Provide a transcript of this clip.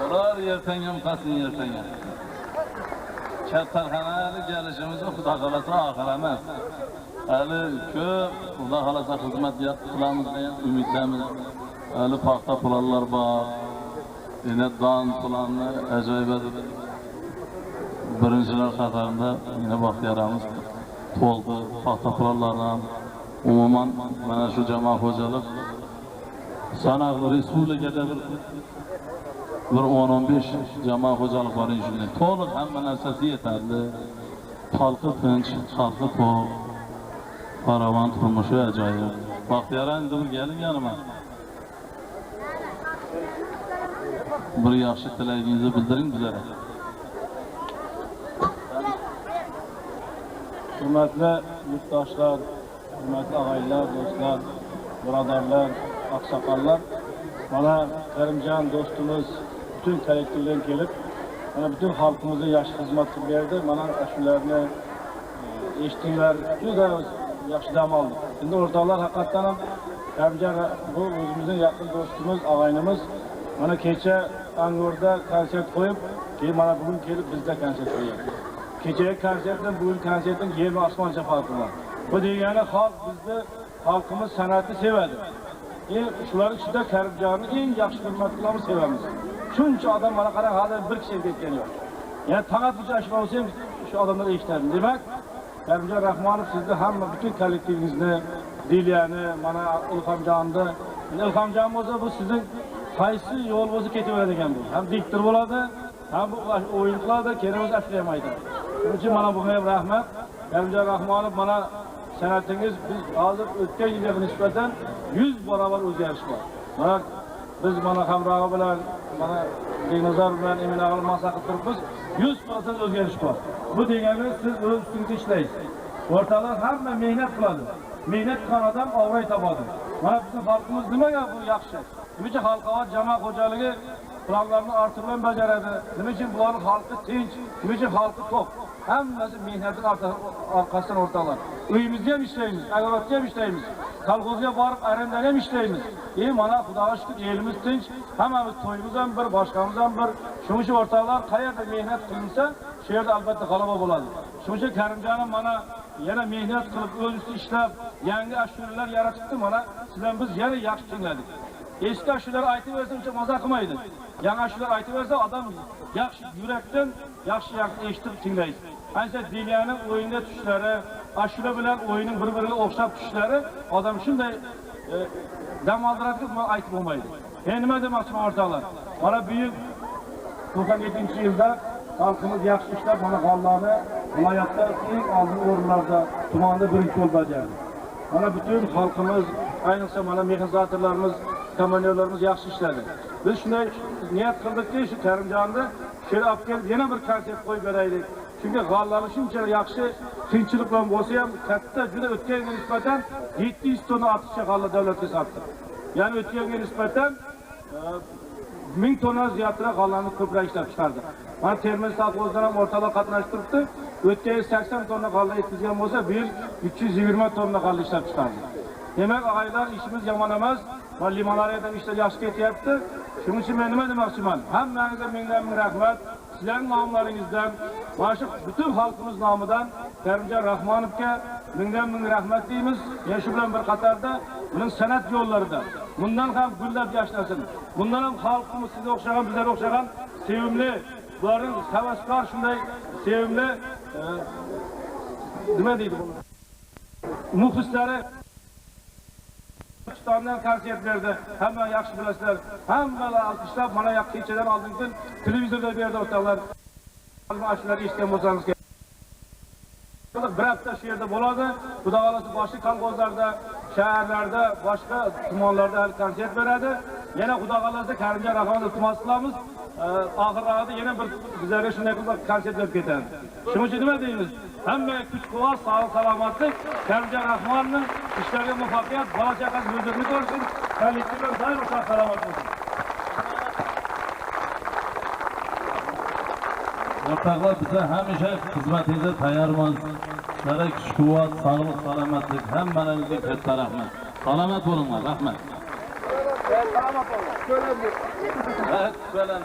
Olar ertangam qasın ertangam. Kattarxonali kelishimizni Xudo xolasa oxir emas. Hali ko'p Xudo xolasa xizmat qilamiz degan umiddamiz. Hali paxta planlar bor. Yine don planni ajoyib birinchilar qatorida yine baxtiyoramiz to'ldi paxta planlardan. Umuman mana shu jamoa xo'jalik sanaqli respublikada bir 10-15 jamoa xo'jalik bor shunday. To'liq hamma narsasi yetarli. Xalqi tinch, xalqi to'q. Farovon turmushi ajoyib. Baxtiyor endi keling yanima. Bir yaxshi tilagingizni bildiring bizlarga. Hurmatli yurtdoshlar, hurmatli og'aylar, do'stlar, birodarlar, oqsoqollar, mana Karimjon do'stimiz bütün kollektivdan kelib, mana bütün xalqimizga yaxshi xizmat qilib berdi. Mana shularni eshitdinglar, juda yaxshi dam oldik. Endi o'rtoqlar haqiqatan ham Karimjon bu o'zimizning yaqin do'stimiz, og'aynimiz. Mana kecha Angorda konsert qo'yib, keyin mana bugun kelib bizda konsert qo'yadi. Kechagi konsertdan bugun konsertning yer va osmoncha farqi bor. Bu degani xalq bizni xalqimiz san'atni sevadi. Shular ichida Karimjonni eng yaxshi hurmat qilamiz, sevamiz. Shuncha odam mana qarang, hali bir kishi ketgani yo'q. Yani faqat bu ashyo olsam shu odamlar eshitadi. Demak, Karimjon Rahmonov sizni hamma bütün kollektivingizni, Diliyani, mana Ilhomjonni, Ilhomjon bo'lsa bu sizning qaysi yo'l bo'lsa ketaveradigan bu. Ham diktor bo'ladi, ham bu o'yin qiladi, kerak ashlaymaydi. Shuning uchun mana bunga ham rahmat. Karimjon Rahmonov mana san'atingiz biz hozir o'tgan yilga nisbatan 100 barobar o'zgarish bor. Mana biz mana hamrohi bilan, mana Dinozor bilan Emin og'il maslahat turibmiz, 100% o'zgarish bor. Bu degani siz o'z ustingizda ishlaysiz. O'rtalar hamma mehnat qiladi. Mehnat qilgan odam ovray topadi. Mana bizning xalqimiz nimaga bu yaxshi? Nima uchun xalqaro jamoa xo'jaligi planlarni ortiqdan bajaradi? Nima uchun bularning xalqi tinch? Nima uchun xalqi to'q? Hammasi mehnatning orqasidan o'rtalar. Uyimizda ham ishlaymiz, agrovatda ham ishlaymiz, kolxozga borib arendada ham ishlaymiz. Mana Xudoga shukr, elimiz tinch, hammamiz to'yimiz ham bir, boshqamiz ham bir. Shuning uchun o'rtalar qayerda mehnat qilinsa, shu yerda albatta g'alaba bo'ladi. Shuning uchun Karimjonim mana yana mehnat qilib, o'zisi ishlab, yangi ashulalar yaratibdi. Mana sizdan biz yana yaxshi tingladik. Eski ashulalar aytib bersa uncha maza qilmaydi. Yangi ashulalar aytib bersa odam yaxshi yurakdan yaxshi eshitib tinglaydi. Ayniqsa Diliyani o'yinda tushlari, ashula bilan o'yinning bir-biriga o'xshab tushlari odam shunday dam oldiradiki, aytib bo'lmaydi. Nima demoqchiman o'rtoqlar? Mana buyuk 97-yilda xalqimiz yaxshi ishlab, mana g'ollarni viloyatda eng oldingi o'rinlarda, tumanda birinchi bo'lib bajardi. Mana bütün xalqimiz, ayniqsa mana mexanizatorlarimiz, komandirlarimiz yaxshi ishladi. Biz shunday niyat qildikki, shu Karimjonni shunday olib kelib yana bir konsert qo'yib beraylik. Chunki g'ollarni shunchalik yaxshi tinchlik bilan bo'lsa ham katta, juda o'tganga nisbatan 700 tonna ortiqcha g'ollar davlatga sotdi. Ya'ni o'tganga nisbatan 1000 tonna ziyodroq g'ollarni ko'proq ishlab chiqardi. Mana Termiz savdosidan ham o'rtalar qatnashib turibdi. O'tgan yil 80 tonna g'ollar yetkazgan bo'lsa, bu yil 320 tonna g'ollar ishlab chiqardi. Demak, og'aylar, ishimiz yomon emas. Mana limonlarida ishlar yaxshi ketyapti. Shuning uchun men nima demoqchiman? Hammangizga ming rahmat. Sizlarning nomlaringizdan, mana shu bütün xalqimiz nomidan Karimjon Rahmonovga ming rahmat deymiz. Men shu bilan bir qatorda uning san'at yo'llarida bundan ham gullab yashnasin. Bundan ham xalqimiz sizga o'xshagan, bizlarga o'xshagan sevimli, bularning havaskor shunday sevimli nima deydi buni? Muxlislari O'zbekistondan konsert berdi. Hamma yaxshi bilasizlar. Hammalar alqishlab, mana kechadan oldin kun televizorda berdi o'rtoqlar. Shular eshitgan bo'lsangiz kerak. Bir hafta shu yerda bo'ladi. Xudo xolasa boshqa kolxozlarda, shaharlarda, boshqa tumanlarda konsert beradi. Yana Xudo xolasa Karimjon Rahmonov tumas qilamiz. Oxirida yana bir bizlarga shunday qilib konsert berib ketadi. Shuning uchun nima deymiz? Hamma kuch-quvvat, sog'lik, salomatlik, Karimjon Rahmonning ishlariga muvaffaqiyat, bola chaqasi huzurni ko'rsin, kollektivlar doim salomat bo'lsin. O'rtoqlar, biz hamisha xizmatingizga tayyormiz. Sizlarga kuch-quvvat, sog'lik, salomatlik, hammalaringizga katta rahmat. Salomat bo'linglar, rahmat. Selamat olun. Söylendi. Evet, söylen.